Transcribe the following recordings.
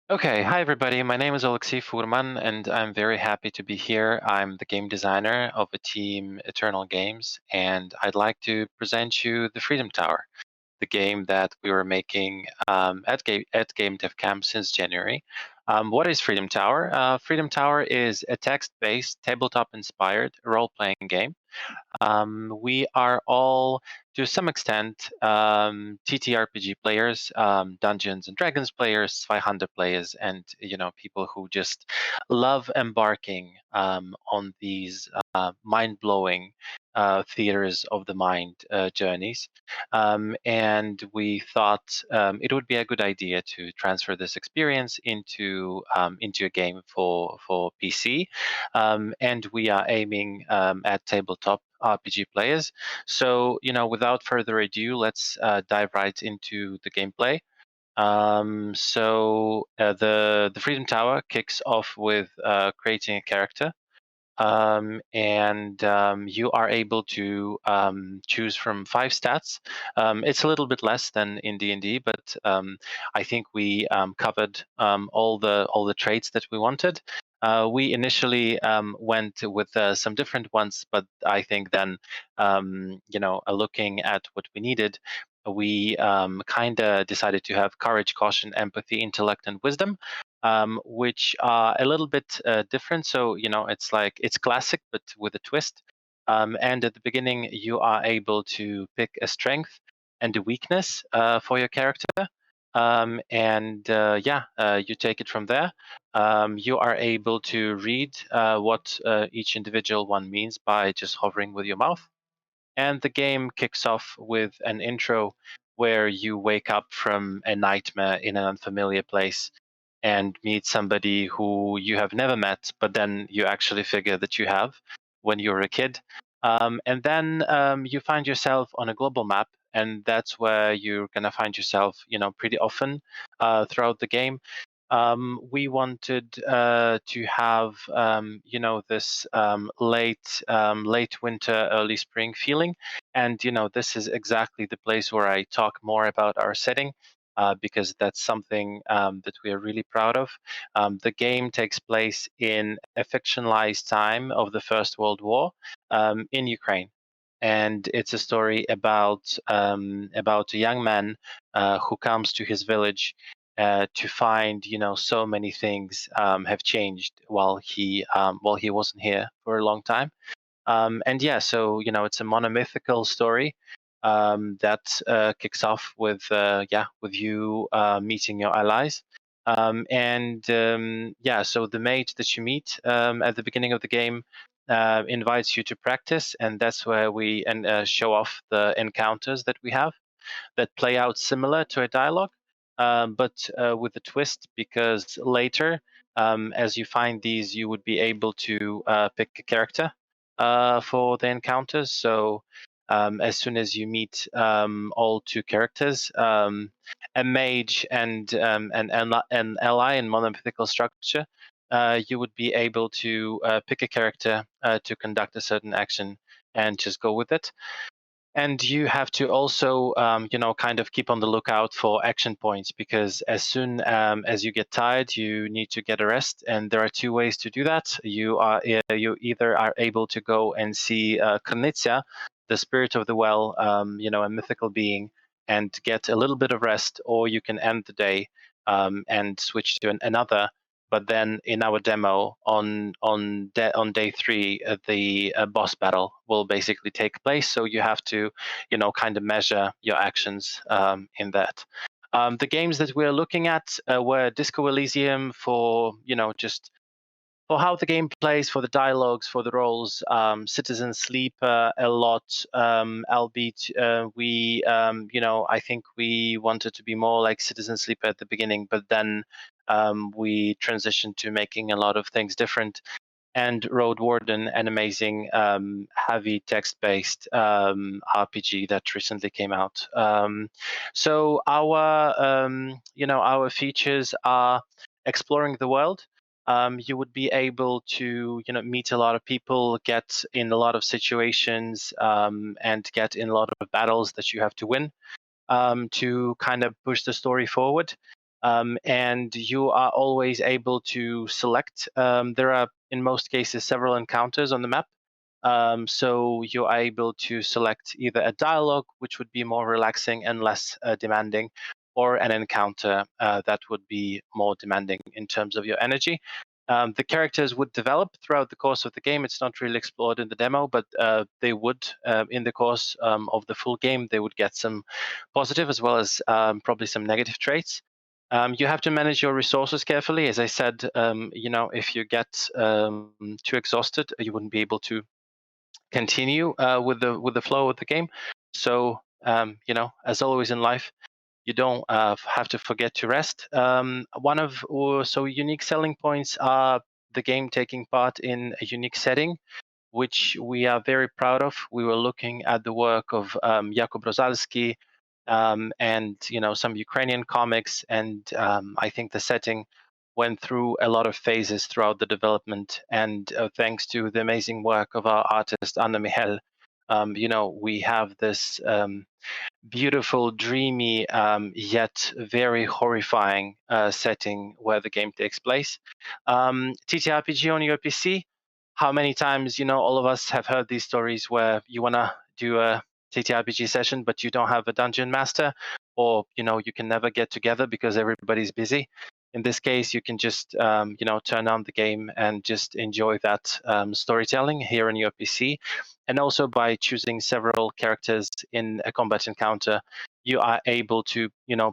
Okay, hi everybody. My name is Oleksii Furman, and I'm very happy to be here. I'm the game designer of the team Eternal Games, and I'd like to present you the Freedom Tower, the game that we were making at gamedev.camp since January. What is Freedom Tower? Freedom Tower is a text-based, tabletop-inspired role-playing game. We are all, to some extent, TTRPG players, Dungeons and Dragons players, 500 players, and people who just love embarking on these mind-blowing theaters of the mind journeys. And we thought it would be a good idea to transfer this experience into a game for PC. And we are aiming at tabletop RPG players. So, without further ado, let's dive right into the gameplay. The Freedom Tower kicks off with creating a character. And you are able to choose from 5 stats. It's a little bit less than in D&D, but I think we covered all the traits that we wanted. We initially went with some different ones, but I think then, looking at what we needed, we kind of decided to have courage, caution, empathy, intellect, and wisdom, which are a little bit different. So, it's classic, but with a twist. And at the beginning, you are able to pick a strength and a weakness for your character. You take it from there. You are able to read what each individual one means by just hovering with your mouth. And the game kicks off with an intro where you wake up from a nightmare in an unfamiliar place and meet somebody who you have never met, but then you actually figure that you have when you were a kid. And then you find yourself on a global map, and that's where you're going to find yourself, pretty often throughout the game. We wanted to have this late winter, early spring feeling, and this is exactly the place where I talk more about our setting. Because that's something that we are really proud of. The game takes place in a fictionalized time of the First World War in Ukraine, and it's a story about a young man who comes to his village to find, so many things have changed while he wasn't here for a long time. And yeah, so it's a monomythical story that kicks off with you meeting your allies. So the mage that you meet at the beginning of the game invites you to practice, and that's where we show off the encounters that we have that play out similar to a dialogue, but with a twist, because later, as you find these, you would be able to pick a character for the encounters. So as soon as you meet all 2 characters, a mage and an ally in monomythical structure, you would be able to pick a character to conduct a certain action and just go with it. And you have to also, kind of keep on the lookout for action points, because as soon as you get tired, you need to get a rest. And there are 2 ways to do that. You either are able to go and see Konitsia, the spirit of the well, a mythical being, and get a little bit of rest, or you can end the day and switch to another. But then in our demo on day 3, the boss battle will basically take place. So you have to, kind of measure your actions in that. The games that we're looking at were Disco Elysium for, just for how the game plays, for the dialogues, for the roles. Citizen Sleeper a lot, albeit I think we wanted to be more like Citizen Sleeper at the beginning, but then we transitioned to making a lot of things different. And Road Warden, an amazing heavy text-based RPG that recently came out. So our features are exploring the world. You would be able to meet a lot of people, get in a lot of situations, and get in a lot of battles that you have to win to kind of push the story forward. and you are always able to select. There are, in most cases, several encounters on the map. So you are able to select either a dialogue, which would be more relaxing and less demanding, or an encounter that would be more demanding in terms of your energy. The characters would develop throughout the course of the game. It's not really explored in the demo, but they would, in the course of the full game, they would get some positive as well as probably some negative traits. You have to manage your resources carefully. As I said, if you get too exhausted, you wouldn't be able to continue with the flow of the game. So as always in life, you don't have to forget to rest. One of unique selling points are the game taking part in a unique setting, which we are very proud of. We were looking at the work of Jakub Rosalski and some Ukrainian comics, and I think the setting went through a lot of phases throughout the development. And thanks to the amazing work of our artist Anna Mikhel, we have this beautiful, dreamy, yet very horrifying setting where the game takes place. TTRPG on your PC. How many times, all of us have heard these stories where you want to do a TTRPG session, but you don't have a dungeon master, or you can never get together because everybody's busy. In this case, you can just turn on the game and just enjoy that storytelling here on your PC. And also by choosing several characters in a combat encounter, you are able to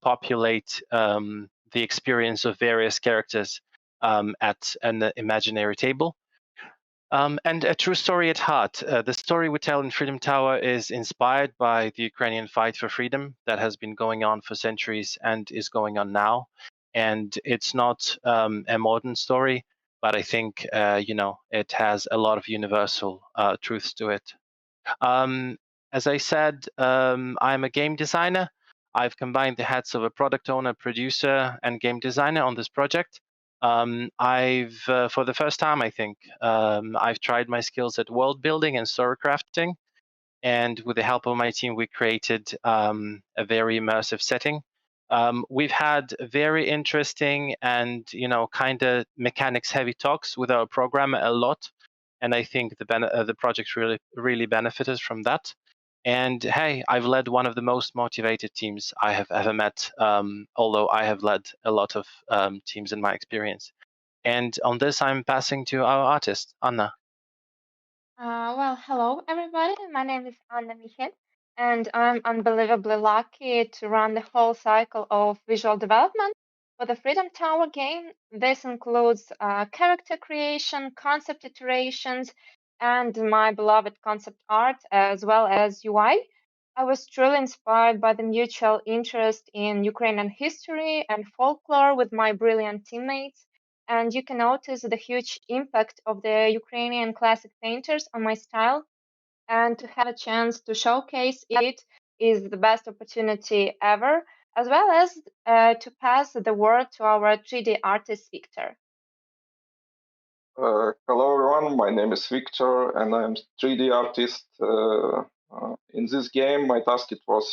populate the experience of various characters at an imaginary table. And a true story at heart. The story we tell in Freedom Tower is inspired by the Ukrainian fight for freedom that has been going on for centuries and is going on now. And it's not a modern story, but I think it has a lot of universal truths to it. Um, as I said, I'm a game designer. I've combined the hats of a product owner, producer, and game designer on this project. For the first time, I think, I've tried my skills at world building and story crafting. And with the help of my team, we created a very immersive setting. We've had very interesting and kind of mechanics heavy talks with our programmer a lot, and I think the project really benefited from that. And hey, I've led one of the most motivated teams I have ever met, although I have led a lot of teams in my experience. And on this, I'm passing to our artist, Anna. Hello everybody. My name is Anna Mikhel, and I'm unbelievably lucky to run the whole cycle of visual development for the Freedom Tower game. This includes character creation, concept iterations, and my beloved concept art, as well as UI. I was truly inspired by the mutual interest in Ukrainian history and folklore with my brilliant teammates, and you can notice the huge impact of the Ukrainian classic painters on my style. And to have a chance to showcase it is the best opportunity ever, as well as to pass the word to our 3D artist, Viktor. Hello everyone, my name is Viktor and I'm 3D artist. In this game, my task it was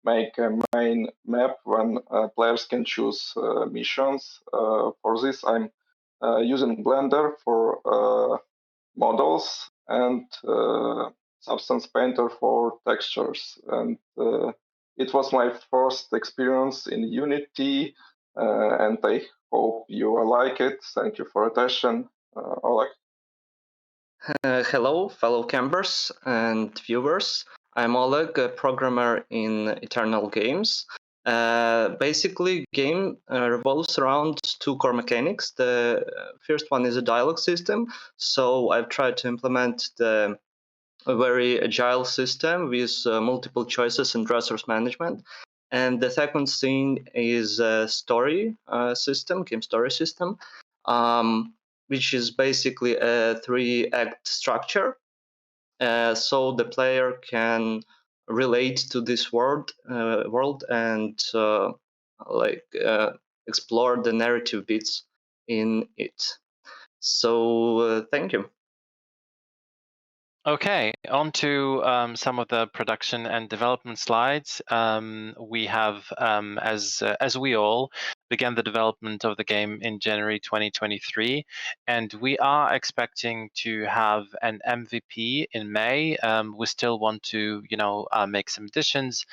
make a main map when players can choose missions. For this, I'm using Blender for models and Substance Painter for textures. And it was my first experience in Unity, and I hope you like it. Thank you for attention. Oleg. Hello, fellow campers and viewers. I'm Oleg, a programmer in Eternal Games. Basically, game revolves around two core mechanics. The first one is a dialogue system. So I've tried to implement a very agile system with multiple choices and resource management. And the second thing is a story system, game story system, which is basically a 3-act structure. So the player can relate to this world and explore the narrative bits in it. So thank you. Okay, on to some of the production and development slides. We have, as we all, began the development of the game in January 2023, and we are expecting to have an MVP in May. We still want to, make some additions,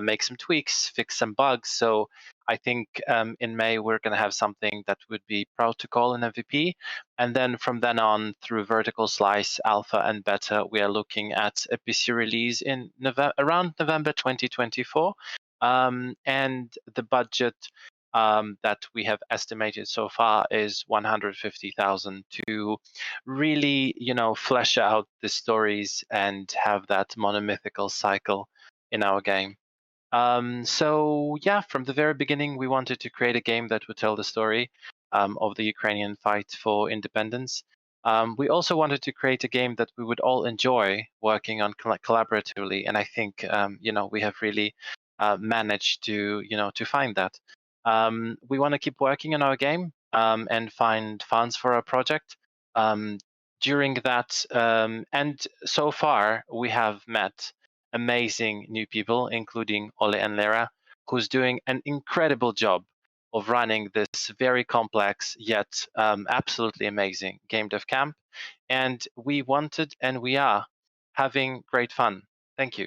make some tweaks, fix some bugs. So I think in May we're going to have something that would be proud to call an MVP. And then from then on, through vertical slice, alpha, and beta, we are looking at a PC release in around November 2024. And the budget that we have estimated so far is 150,000 to really, flesh out the stories and have that monomythical cycle in our game. So yeah, from the very beginning, we wanted to create a game that would tell the story of the Ukrainian fight for independence. We also wanted to create a game that we would all enjoy working on collaboratively, and I think we have really managed to find that. We want to keep working on our game and find funds for our project. During that, and so far, we have met amazing new people, including Ole and Lera, who's doing an incredible job of running this very complex yet absolutely amazing game dev camp. And we wanted and we are having great fun. Thank you.